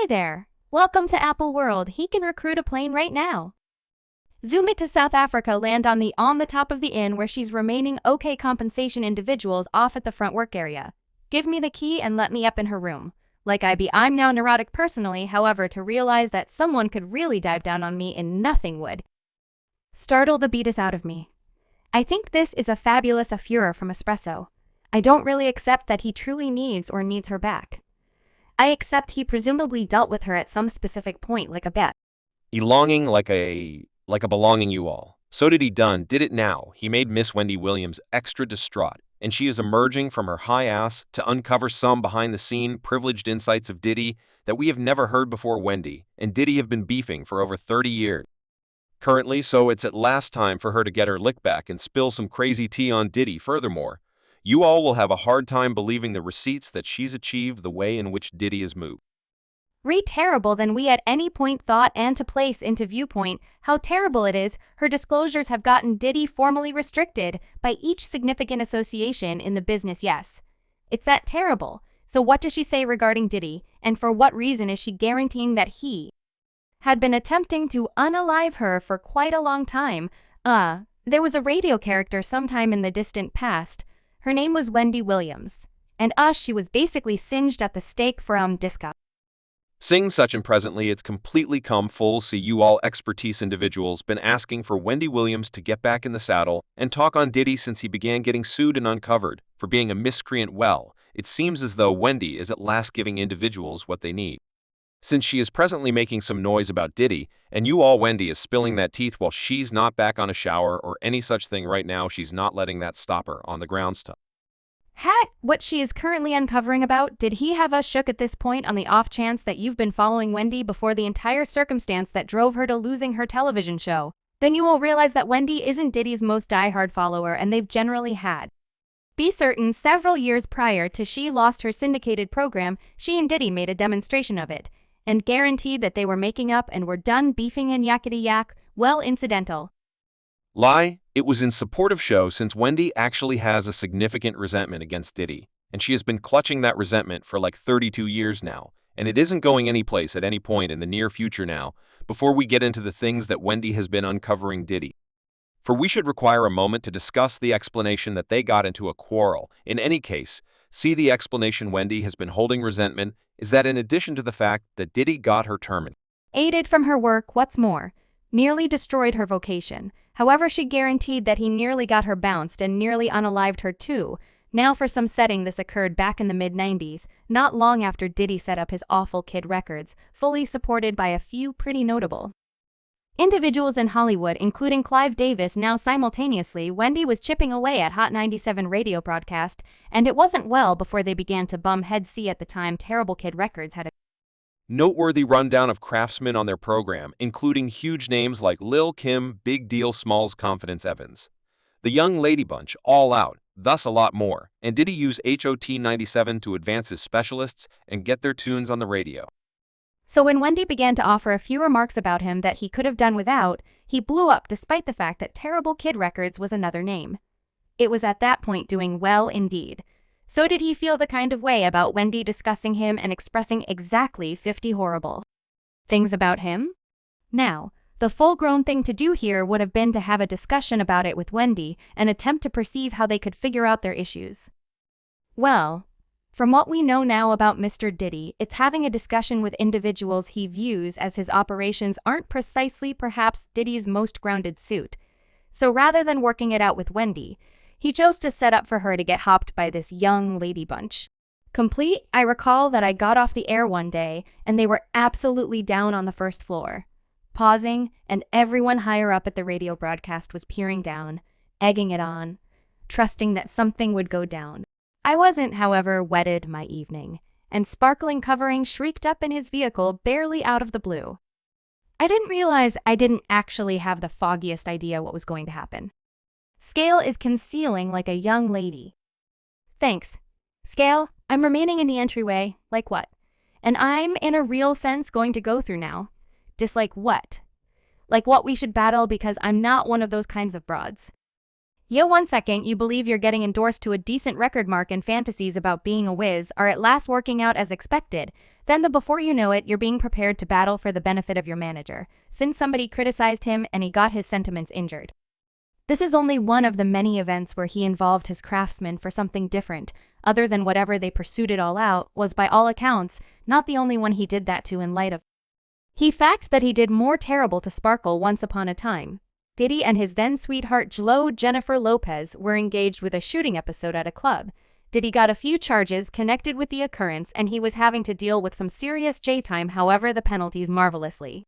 Hey there! Welcome to Apple World. He can recruit a plane right now. Zoom it to South Africa, land on the top of the inn where she's remaining okay compensation individuals off at the front work area. Give me the key and let me up in her room. I'm now neurotic personally, however, to realize that someone could really dive down on me in nothing would startle the beatus out of me. I think this is a fabulous furor from Espresso. I don't really accept that he truly needs her back. I accept he presumably dealt with her at some specific point like a bet. Elonging like a belonging you all. So did it now. He made Miss Wendy Williams extra distraught, and she is emerging from her hiatus to uncover some behind-the-scene privileged insights of Diddy that we have never heard before. Wendy and Diddy have been beefing for over 30 years. Currently, so it's at last time for her to get her lick back and spill some crazy tea on Diddy. Furthermore, you all will have a hard time believing the receipts that she's achieved the way in which Diddy has moved. Terrible than we at any point thought, and to place into viewpoint how terrible it is, her disclosures have gotten Diddy formally restricted by each significant association in the business. Yes, it's that terrible. So what does she say regarding Diddy, and for what reason is she guaranteeing that he had been attempting to unalive her for quite a long time? There was a radio character sometime in the distant past. Her name was Wendy Williams, and she was basically singed at the stake for disco. Seeing such and presently it's completely come full. See you all expertise individuals been asking for Wendy Williams to get back in the saddle and talk on Diddy since he began getting sued and uncovered for being a miscreant. Well, it seems as though Wendy is at last giving individuals what they need. Since she is presently making some noise about Diddy, and you all, Wendy is spilling that teeth while she's not back on a shower or any such thing right now. She's not letting that stop her on the ground stuff. What she is currently uncovering about, did he have us shook at this point on the off chance that you've been following Wendy before the entire circumstance that drove her to losing her television show? Then you will realize that Wendy isn't Diddy's most diehard follower, and they've generally had. Be certain several years prior to she lost her syndicated program, she and Diddy made a demonstration of it, and guaranteed that they were making up and were done beefing and yakety yak, well, incidental. Lie, it was in supportive show since Wendy actually has a significant resentment against Diddy, and she has been clutching that resentment for like 32 years now, and it isn't going anyplace at any point in the near future now, before we get into the things that Wendy has been uncovering Diddy. For we should require a moment to discuss the explanation that they got into a quarrel. In any case, see the explanation Wendy has been holding resentment is that in addition to the fact that Diddy got her terminated from her work, what's more, nearly destroyed her vocation. However, she guaranteed that he nearly got her bounced and nearly unalived her too. Now for some setting, this occurred back in the mid-90s, not long after Diddy set up his awful Kid Records, fully supported by a few pretty notable individuals in Hollywood, including Clive Davis. Now simultaneously, Wendy was chipping away at Hot 97 radio broadcast, and it wasn't well before they began to bum heads. See, at the time, terrible Kid Records had a noteworthy rundown of craftsmen on their program, including huge names like Lil' Kim, Big Deal, Smalls, Confidence Evans, the Young Lady Bunch, All Out, thus a lot more, and Diddy used Hot 97 to advance his specialists and get their tunes on the radio. So when Wendy began to offer a few remarks about him that he could have done without, he blew up despite the fact that Terrible Kid Records was another name. It was at that point doing well indeed. So did he feel the kind of way about Wendy discussing him and expressing exactly 50 horrible things about him? Now, the full-grown thing to do here would have been to have a discussion about it with Wendy and attempt to perceive how they could figure out their issues. Well, from what we know now about Mr. Diddy, it's having a discussion with individuals he views as his operations aren't precisely perhaps Diddy's most grounded suit. So rather than working it out with Wendy, he chose to set up for her to get hopped by this young lady bunch. Complete, I recall that I got off the air one day and they were absolutely down on the first floor, pausing, and everyone higher up at the radio broadcast was peering down, egging it on, trusting that something would go down. I wasn't, however, wedded my evening, and Sparkling Covering shrieked up in his vehicle barely out of the blue. I didn't realize I didn't actually have the foggiest idea what was going to happen. Scale is concealing like a young lady. Thanks. Scale, I'm remaining in the entryway, like what? And I'm, in a real sense, going to go through now. Dislike what? Like what we should battle, because I'm not one of those kinds of broads. Yo, 1 second, you believe you're getting endorsed to a decent record mark and fantasies about being a whiz are at last working out as expected. Then before you know it, you're being prepared to battle for the benefit of your manager, since somebody criticized him and he got his sentiments injured. This is only one of the many events where he involved his craftsmen for something different, other than whatever they pursued it all out, was by all accounts, not the only one he did that to in light of. He fact that he did more terrible to Sparkle once upon a time. Diddy and his then sweetheart Jlo Jennifer Lopez were engaged with a shooting episode at a club. Diddy got a few charges connected with the occurrence and he was having to deal with some serious jail time, however the penalties marvelously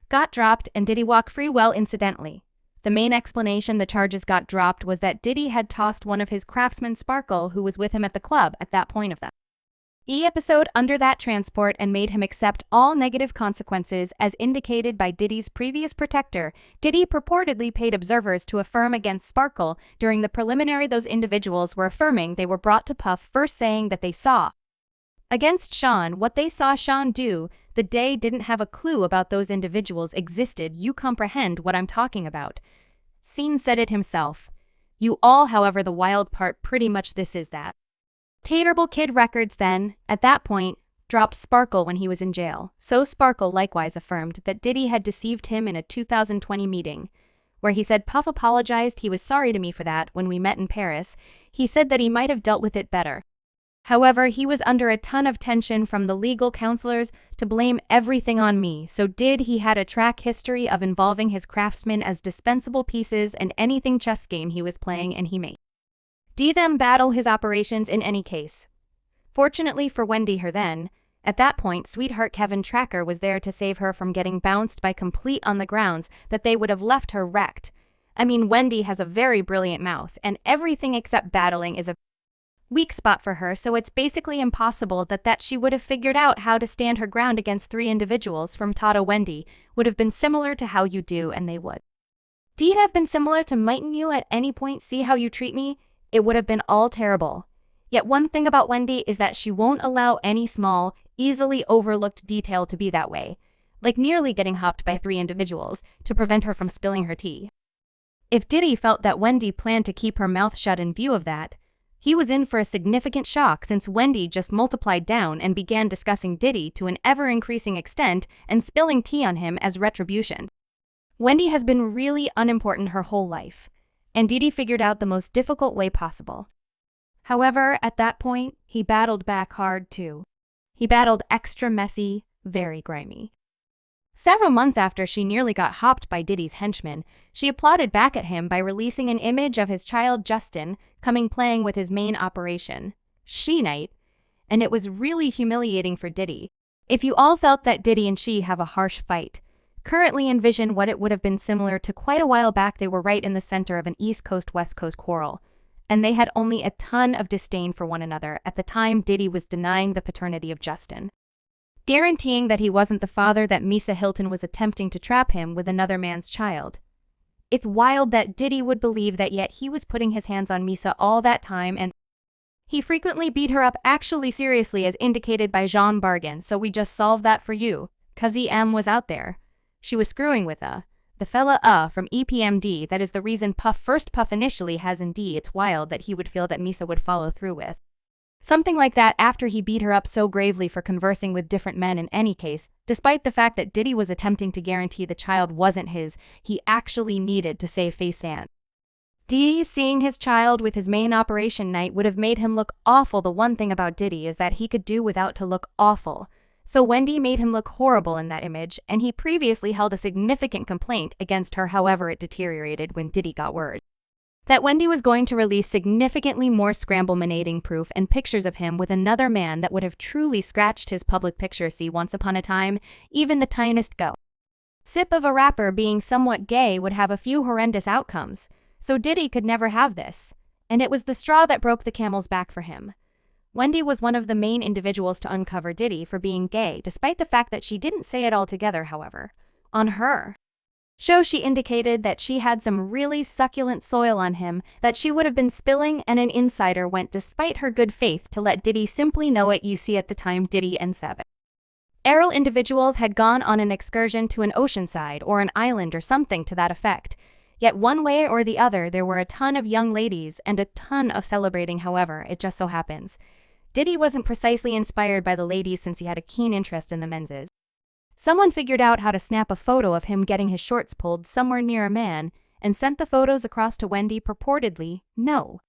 got dropped and Diddy walked free. Well, incidentally, the main explanation the charges got dropped was that Diddy had tossed one of his craftsmen, Sparkle, who was with him at the club at that point of the episode, under that transport and made him accept all negative consequences as indicated by Diddy's previous protector. Diddy purportedly paid observers to affirm against Sparkle. During the preliminary, those individuals were affirming they were brought to Puff, first saying that they saw against Sean what they saw Sean do. The day didn't have a clue about those individuals existed. You comprehend what I'm talking about. Scene said it himself. You all, however, the wild part pretty much this is that Terrible Kid Records then, at that point, dropped Sparkle when he was in jail. So Sparkle likewise affirmed that Diddy had deceived him in a 2020 meeting, where he said Puff apologized, he was sorry to me for that when we met in Paris. He said that he might have dealt with it better. However, he was under a ton of tension from the legal counselors to blame everything on me. So he had a track history of involving his craftsmen as dispensable pieces in anything chess game he was playing, and he made them battle his operations in any case. Fortunately for Wendy, her then, at that point, sweetheart Kevin Tracker was there to save her from getting bounced by complete on the grounds that they would have left her wrecked. I mean, Wendy has a very brilliant mouth, and everything except battling is a weak spot for her, so it's basically impossible that she would have figured out how to stand her ground against three individuals from Tata. Wendy would have been similar to how you do, and they would have been similar to mightn't you at any point see how you treat me? It would have been all terrible. Yet one thing about Wendy is that she won't allow any small, easily overlooked detail to be that way, like nearly getting hopped by three individuals to prevent her from spilling her tea. If Diddy felt that Wendy planned to keep her mouth shut in view of that, he was in for a significant shock, since Wendy just multiplied down and began discussing Diddy to an ever-increasing extent and spilling tea on him as retribution. Wendy has been really unimportant her whole life, and Diddy figured out the most difficult way possible. However, at that point, he battled back hard too. He battled extra messy, very grimy. Several months after she nearly got hopped by Diddy's henchmen, she applauded back at him by releasing an image of his child Justin coming playing with his main operation, She Night, and it was really humiliating for Diddy. If you all felt that Diddy and She have a harsh fight, currently envision what it would have been similar to quite a while back. They were right in the center of an East Coast-West Coast quarrel, and they had only a ton of disdain for one another. At the time, Diddy was denying the paternity of Justin, guaranteeing that he wasn't the father, that Misa Hilton was attempting to trap him with another man's child. It's wild that Diddy would believe that, yet he was putting his hands on Misa all that time, and he frequently beat her up, actually seriously, as indicated by Jean Bargain. So we just solved that for you. Cuzzy M was out there. She was screwing with the fella from EPMD. That is the reason Puff initially has in D. It's wild that he would feel that Misa would follow through with something like that after he beat her up so gravely for conversing with different men. In any case, despite the fact that Diddy was attempting to guarantee the child wasn't his, he actually needed to save face Aunt D. Seeing his child with his main operation night would have made him look awful. The one thing about Diddy is that he could do without to look awful. So Wendy made him look horrible in that image, and he previously held a significant complaint against her. However, it deteriorated when Diddy got word that Wendy was going to release significantly more scramble-manating proof and pictures of him with another man that would have truly scratched his public picture. See, once upon a time, even the tiniest sip of a rapper being somewhat gay would have a few horrendous outcomes. So Diddy could never have this, and it was the straw that broke the camel's back for him. Wendy was one of the main individuals to uncover Diddy for being gay, despite the fact that she didn't say it altogether. However, on her show, she indicated that she had some really succulent soil on him that she would have been spilling, and an insider went despite her good faith to let Diddy simply know it. You see, at the time, Diddy and several individuals had gone on an excursion to an oceanside or an island or something to that effect. Yet one way or the other, there were a ton of young ladies and a ton of celebrating. However, it just so happens Diddy wasn't precisely inspired by the ladies since he had a keen interest in the menses. Someone figured out how to snap a photo of him getting his shorts pulled somewhere near a man and sent the photos across to Wendy purportedly, no.